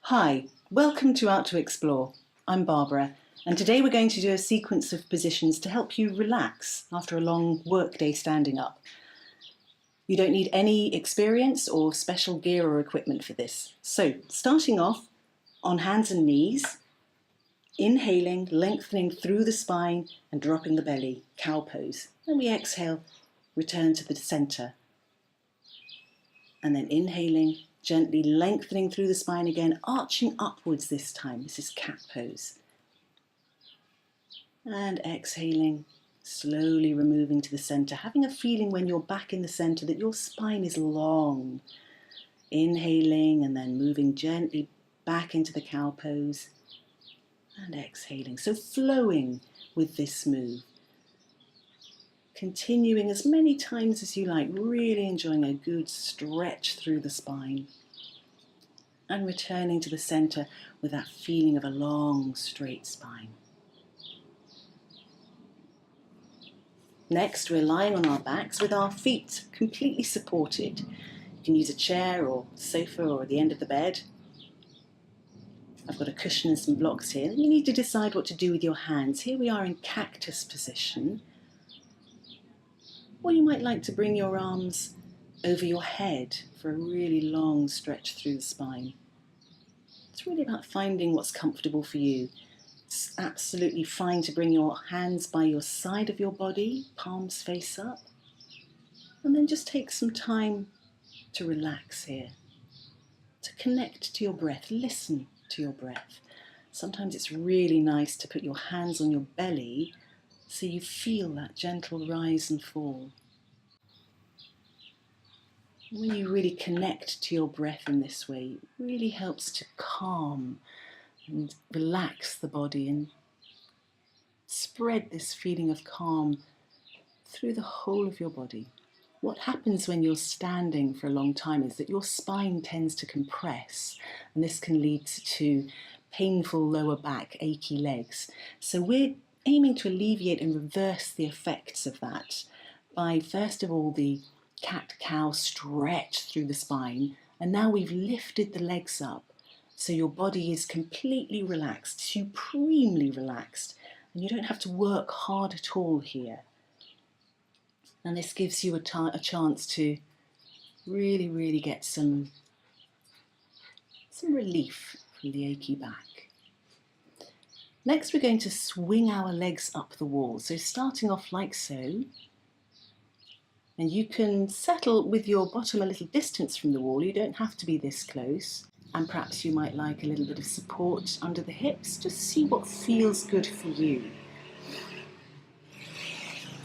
Hi, welcome to Art to Explore. I'm Barbara, and today we're going to do a sequence of positions to help you relax after a long workday standing up. You don't need any experience or special gear or equipment for this. So, starting off on hands and knees, inhaling, lengthening through the spine and dropping the belly, cow pose. Then we exhale, return to the center. And then inhaling, gently lengthening through the spine again, arching upwards this time. This is cat pose. And exhaling, slowly removing to the center, having a feeling when you're back in the center that your spine is long. Inhaling and then moving gently back into the cow pose and exhaling. So flowing with this move. Continuing as many times as you like, really enjoying a good stretch through the spine. And returning to the center with that feeling of a long, straight spine. Next, we're lying on our backs with our feet completely supported. You can use a chair or sofa or the end of the bed. I've got a cushion and some blocks here. You need to decide what to do with your hands. Here we are in cactus position. Or you might like to bring your arms over your head for a really long stretch through the spine. It's really about finding what's comfortable for you. It's absolutely fine to bring your hands by your side of your body, palms face up, and then just take some time to relax here, to connect to your breath, listen to your breath. Sometimes it's really nice to put your hands on your belly so you feel that gentle rise and fall. When you really connect to your breath in this way, it really helps to calm and relax the body and spread this feeling of calm through the whole of your body. What happens when you're standing for a long time is that your spine tends to compress, and this can lead to painful lower back, achy legs. So we're aiming to alleviate and reverse the effects of that by, first of all, the cat-cow stretch through the spine, and now we've lifted the legs up so your body is completely relaxed, supremely relaxed, and you don't have to work hard at all here. And this gives you a chance to really get some relief from the achy back. Next, we're going to swing our legs up the wall. So starting off like so, and you can settle with your bottom a little distance from the wall. You don't have to be this close. And perhaps you might like a little bit of support under the hips. Just see what feels good for you.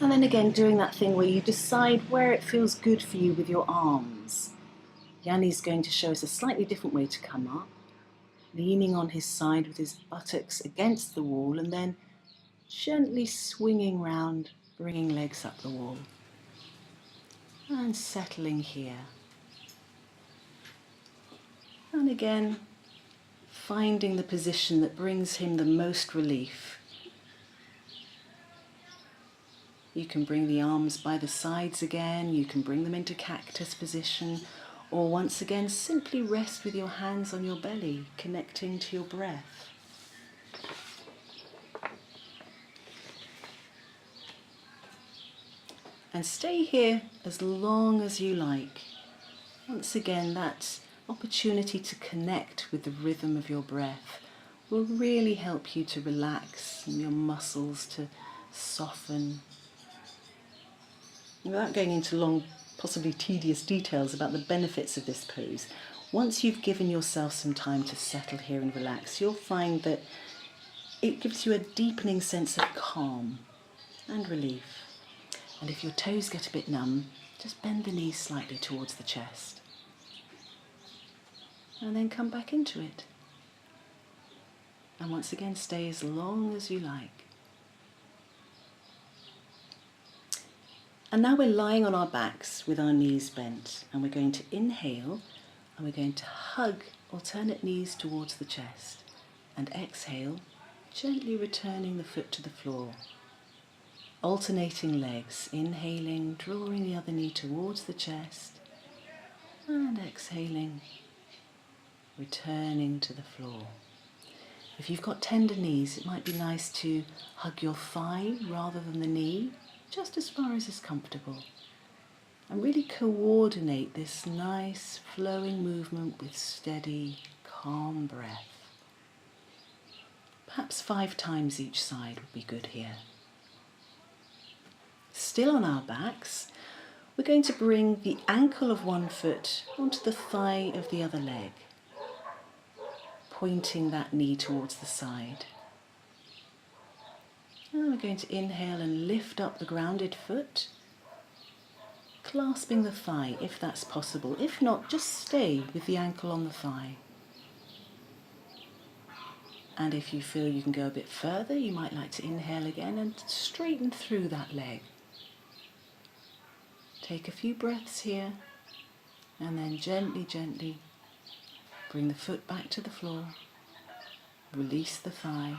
And then again, doing that thing where you decide where it feels good for you with your arms. Yanni's going to show us a slightly different way to come up, leaning on his side with his buttocks against the wall and then gently swinging round, bringing legs up the wall. And settling here. And again, finding the position that brings him the most relief. You can bring the arms by the sides again, you can bring them into cactus position, or once again simply rest with your hands on your belly, connecting to your breath. And stay here as long as you like. Once again, that opportunity to connect with the rhythm of your breath will really help you to relax and your muscles to soften. Without going into long, possibly tedious details about the benefits of this pose, once you've given yourself some time to settle here and relax, you'll find that it gives you a deepening sense of calm and relief. And if your toes get a bit numb, just bend the knees slightly towards the chest. And then come back into it. And once again, stay as long as you like. And now we're lying on our backs with our knees bent, and we're going to inhale and we're going to hug alternate knees towards the chest, and exhale, gently returning the foot to the floor. Alternating legs, inhaling, drawing the other knee towards the chest, and exhaling, returning to the floor. If you've got tender knees, it might be nice to hug your thigh rather than the knee, just as far as is comfortable. And really coordinate this nice flowing movement with steady, calm breath. Perhaps 5 times each side would be good here. Still on our backs, we're going to bring the ankle of one foot onto the thigh of the other leg, pointing that knee towards the side. And we're going to inhale and lift up the grounded foot, clasping the thigh if that's possible. If not, just stay with the ankle on the thigh. And if you feel you can go a bit further, you might like to inhale again and straighten through that leg. Take a few breaths here, and then gently, gently bring the foot back to the floor, release the thigh,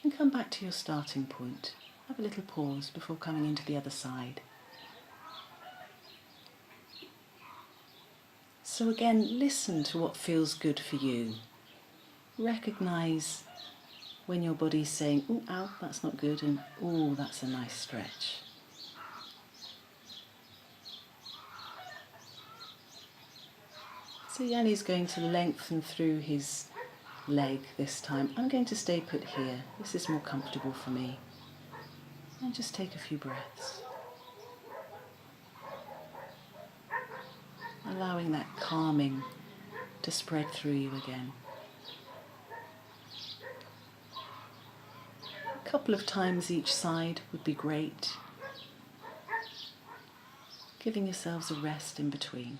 and come back to your starting point. Have a little pause before coming into the other side. So again, listen to what feels good for you. Recognize when your body's saying, "Ooh, ow, that's not good," and "Ooh, that's a nice stretch." So Yanni's going to lengthen through his leg this time. I'm going to stay put here. This is more comfortable for me. And just take a few breaths. Allowing that calming to spread through you again. A couple of times each side would be great. Giving yourselves a rest in between.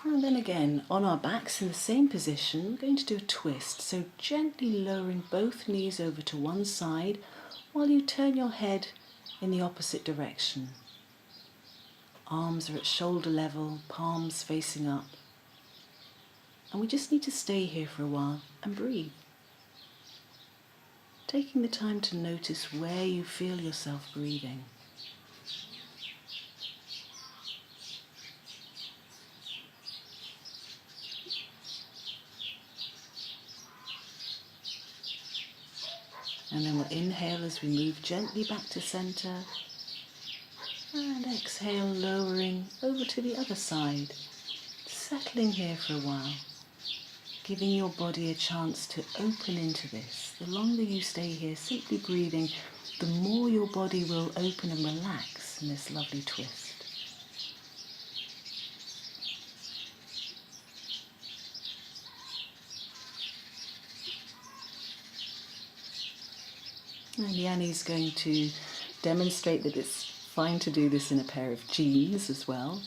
And then again, on our backs in the same position, we're going to do a twist. So gently lowering both knees over to one side while you turn your head in the opposite direction. Arms are at shoulder level, palms facing up. And we just need to stay here for a while and breathe. Taking the time to notice where you feel yourself breathing. And then we'll inhale as we move gently back to center. And exhale, lowering over to the other side. Settling here for a while. Giving your body a chance to open into this. The longer you stay here, simply breathing, the more your body will open and relax in this lovely twist. And Yanni's going to demonstrate that it's fine to do this in a pair of jeans as well.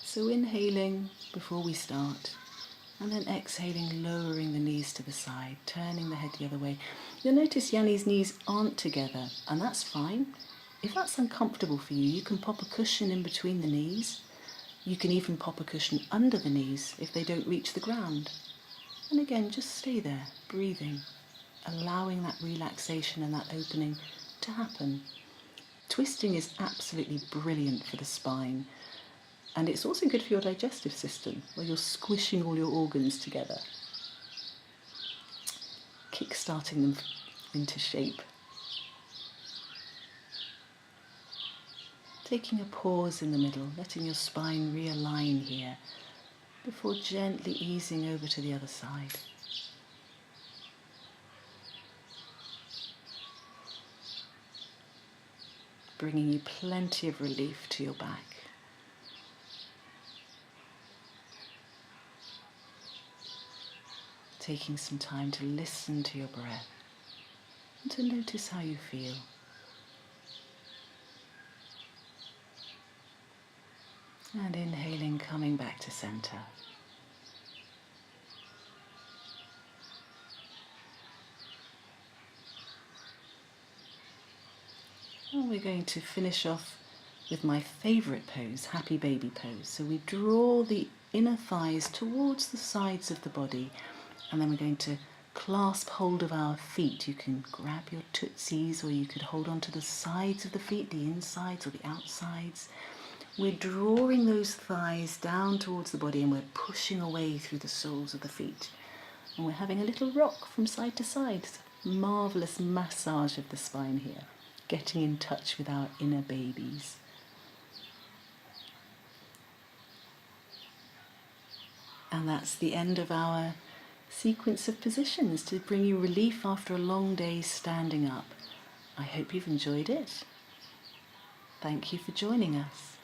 So inhaling before we start, and then exhaling, lowering the knees to the side, turning the head the other way. You'll notice Yanni's knees aren't together, and that's fine. If that's uncomfortable for you, you can pop a cushion in between the knees. You can even pop a cushion under the knees if they don't reach the ground. And again, just stay there, breathing, allowing that relaxation and that opening to happen. Twisting is absolutely brilliant for the spine, and it's also good for your digestive system, where you're squishing all your organs together, kick-starting them into shape. Taking a pause in the middle, letting your spine realign here, before gently easing over to the other side. Bringing you plenty of relief to your back. Taking some time to listen to your breath and to notice how you feel. And inhaling, coming back to center. And we're going to finish off with my favorite pose, happy baby pose. So we draw the inner thighs towards the sides of the body, and then we're going to clasp hold of our feet. You can grab your tootsies, or you could hold on to the sides of the feet, the insides or the outsides. We're drawing those thighs down towards the body, and we're pushing away through the soles of the feet. And we're having a little rock from side to side. It's a marvellous massage of the spine here, getting in touch with our inner babies. And that's the end of our sequence of positions to bring you relief after a long day standing up. I hope you've enjoyed it. Thank you for joining us.